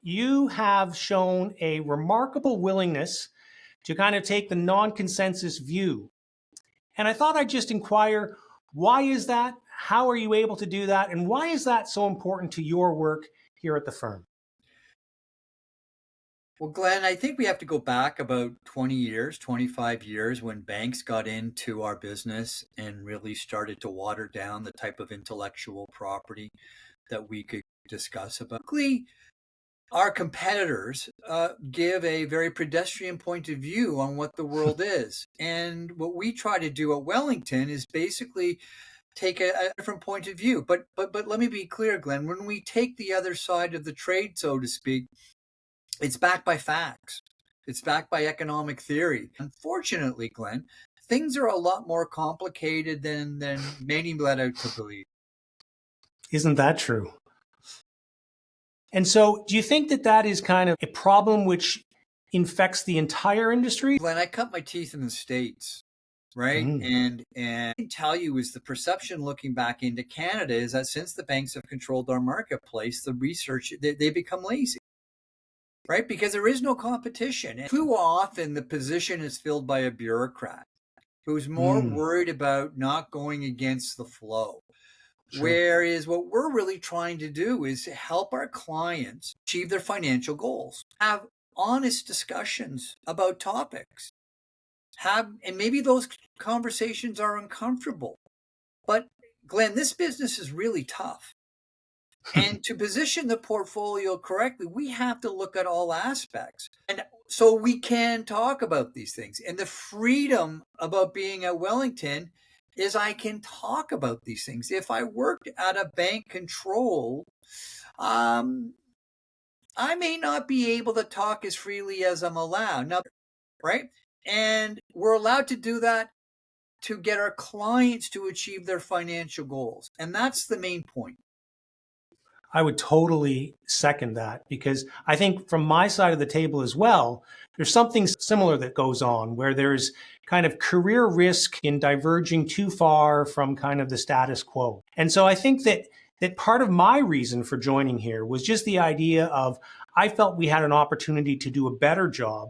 you have shown a remarkable willingness to kind of take the non-consensus view. And I thought I'd just inquire, why is that? How are you able to do that? And why is that so important to your work here at the firm? Well, Glenn, I think we have to go back about 20 years, 25 years when banks got into our business and really started to water down the type of intellectual property that we could discuss about. Our competitors give a very pedestrian point of view on what the world is. And what we try to do at Wellington is basically take a different point of view. But let me be clear, Glenn, when we take the other side of the trade, so to speak, it's backed by facts. It's backed by economic theory. Unfortunately, Glenn, things are a lot more complicated than many led out to believe. Isn't that true? And so do you think that that is kind of a problem which infects the entire industry? Glenn, I cut my teeth in the States, right? And I can tell you is the perception looking back into Canada is that since the banks have controlled our marketplace, the research, they become lazy. Right? Because there is no competition. And too often the position is filled by a bureaucrat who's more worried about not going against the flow. Sure. Whereas what we're really trying to do is to help our clients achieve their financial goals, have honest discussions about topics, and maybe those conversations are uncomfortable. But Glenn, this business is really tough. And to position the portfolio correctly, we have to look at all aspects. And so we can talk about these things. And the freedom about being at Wellington is I can talk about these things. If I worked at a bank control, I may not be able to talk as freely as I'm allowed. Now, right? And we're allowed to do that to get our clients to achieve their financial goals. And that's the main point. I would totally second that, because I think from my side of the table as well, there's something similar that goes on where there's kind of career risk in diverging too far from kind of the status quo. And so I think that part of my reason for joining here was just the idea of I felt we had an opportunity to do a better job